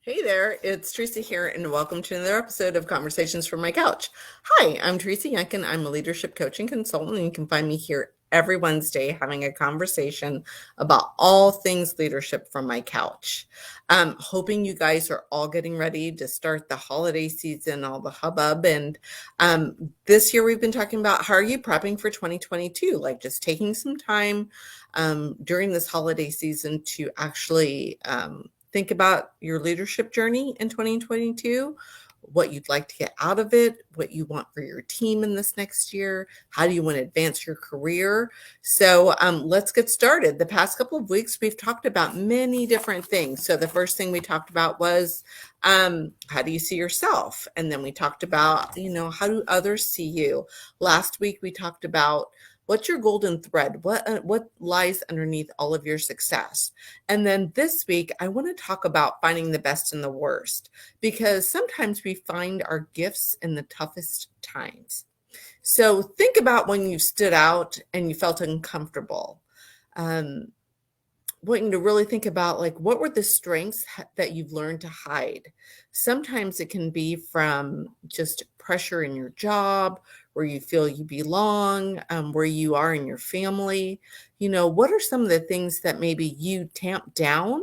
Hey there, it's Teresa here, and welcome to another episode of Conversations from My Couch. Hi, I'm Teresa Yankin. I'm a leadership coach and consultant, and you can find me here every Wednesday having a conversation about all things leadership from my couch. Hoping you guys are all getting ready to start the holiday season, all the hubbub. And this year we've been talking about how are you prepping for 2022, like just taking some time during this holiday season to actually think about your leadership journey in 2022, what you'd like to get out of it, what you want for your team in this next year, how do you want to advance your career. So let's get started. The past couple of weeks, we've talked about many different things. So the first thing we talked about was how do you see yourself? And then we talked about, how do others see you? Last week, we talked about what's your golden thread? What lies underneath all of your success? And then this week, I want to talk about finding the best in the worst, because sometimes we find our gifts in the toughest times. So think about when you stood out and you felt uncomfortable. Um, Wanting to really think about, like, what were the strengths that you've learned to hide. Sometimes it can be from just pressure in your job, where you feel you belong, where you are in your family. What are some of the things that maybe you tamp down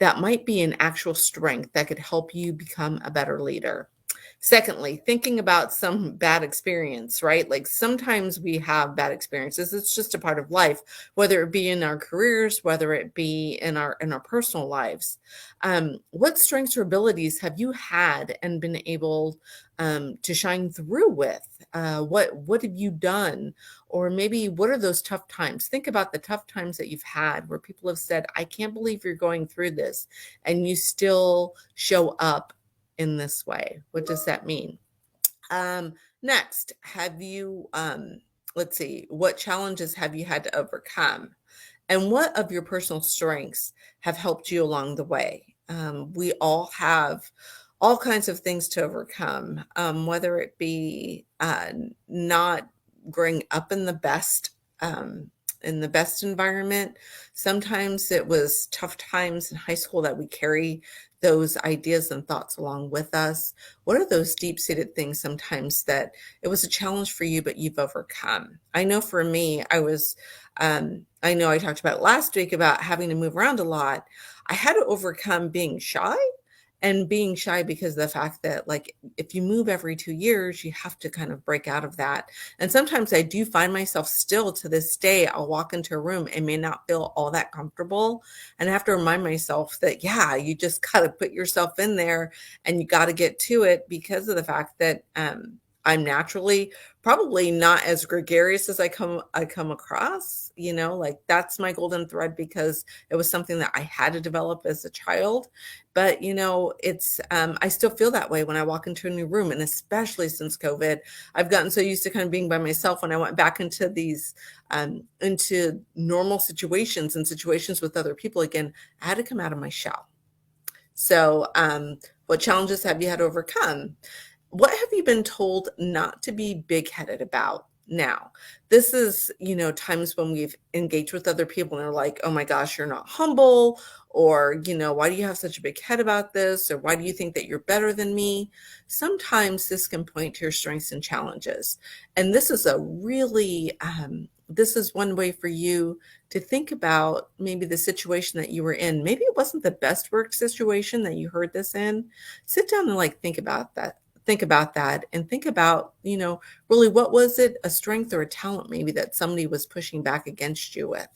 that might be an actual strength that could help you become a better leader? Secondly, thinking about some bad experience, right? Like sometimes we have bad experiences. It's just a part of life, whether it be in our careers, whether it be in our personal lives. What strengths or abilities have you had and been able to shine through with? What have you done? Or maybe what are those tough times? Think about the tough times that you've had where people have said, I can't believe you're going through this, and you still show up in this way. What does that mean? Next, have you, let's see, what challenges have you had to overcome? And what of your personal strengths have helped you along the way? We all have all kinds of things to overcome, whether it be not growing up in the best environment. Sometimes it was tough times in high school that we carry those ideas and thoughts along with us. What are those deep-seated things sometimes that it was a challenge for you, but you've overcome? I know for me, I know I talked about last week about having to move around a lot. I had to overcome being shy because of the fact that, like, if you move every 2 years, you have to kind of break out of that. And sometimes I do find myself still to this day, I'll walk into a room and may not feel all that comfortable. And I have to remind myself that, yeah, you just got to put yourself in there and you got to get to it, because of the fact that I'm naturally probably not as gregarious as I come across. Like that's my golden thread, because it was something that I had to develop as a child. But it's I still feel that way when I walk into a new room, and especially since COVID, I've gotten so used to kind of being by myself. When I went back into these into normal situations and situations with other people again, I had to come out of my shell. So, what challenges have you had to overcome? What have you been told not to be big headed about? Now, this is, times when we've engaged with other people and they're like, oh my gosh, you're not humble, or, why do you have such a big head about this? Or why do you think that you're better than me? Sometimes this can point to your strengths and challenges. And this is one way for you to think about maybe the situation that you were in. Maybe it wasn't the best work situation that you heard this in. Sit down and like think about that. Think about that and think about, really, what was it, a strength or a talent maybe that somebody was pushing back against you with?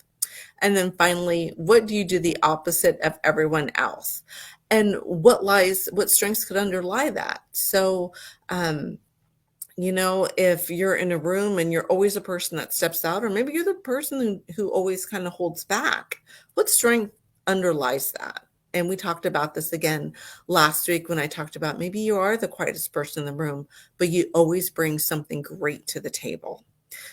And then finally, what do you do the opposite of everyone else? And what strengths could underlie that? So, if you're in a room and you're always a person that steps out, or maybe you're the person who always kind of holds back, what strength underlies that? And we talked about this again last week when I talked about maybe you are the quietest person in the room, but you always bring something great to the table.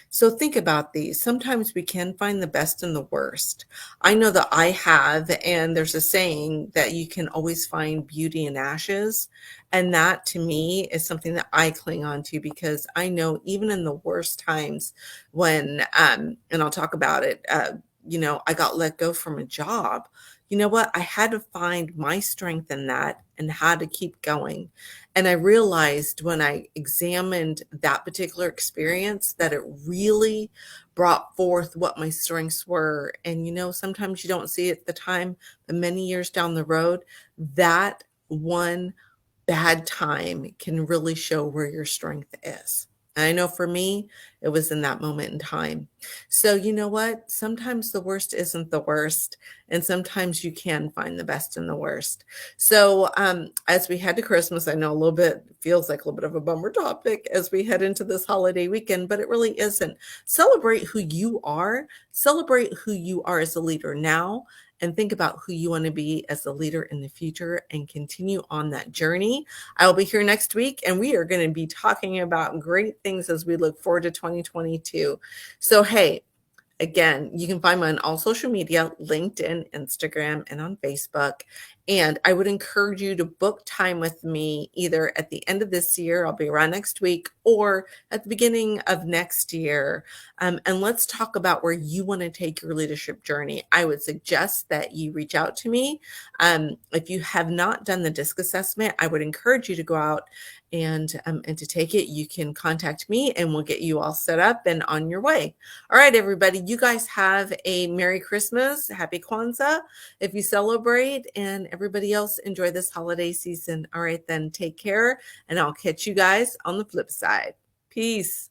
So think about these. Sometimes we can find the best in the worst. I know that I have, and there's a saying that you can always find beauty in ashes. And that to me is something that I cling on to, because I know even in the worst times when, and I'll talk about it, I got let go from a job. You know what? I had to find my strength in that and how to keep going. And I realized when I examined that particular experience that it really brought forth what my strengths were. And, sometimes you don't see it at the time, but many years down the road, that one bad time can really show where your strength is. And I know for me, it was in that moment in time. So, you know what? Sometimes the worst isn't the worst, and sometimes you can find the best in the worst. So, as we head to Christmas, I know a little bit feels like a little bit of a bummer topic as we head into this holiday weekend, but it really isn't. Celebrate who you are, celebrate who you are as a leader now, and think about who you want to be as a leader in the future and continue on that journey. I'll be here next week and we are going to be talking about great things as we look forward to 2022. So, hey, again, you can find me on all social media, LinkedIn, Instagram, and on Facebook. And I would encourage you to book time with me either at the end of this year, I'll be around next week, or at the beginning of next year. And let's talk about where you want to take your leadership journey. I would suggest that you reach out to me. If you have not done the DISC assessment, I would encourage you to go out and to take it. You can contact me and we'll get you all set up and on your way. All right, everybody, you guys have a Merry Christmas, Happy Kwanzaa if you celebrate, and everybody else enjoy this holiday season. All right, then take care, and I'll catch you guys on the flip side. Peace.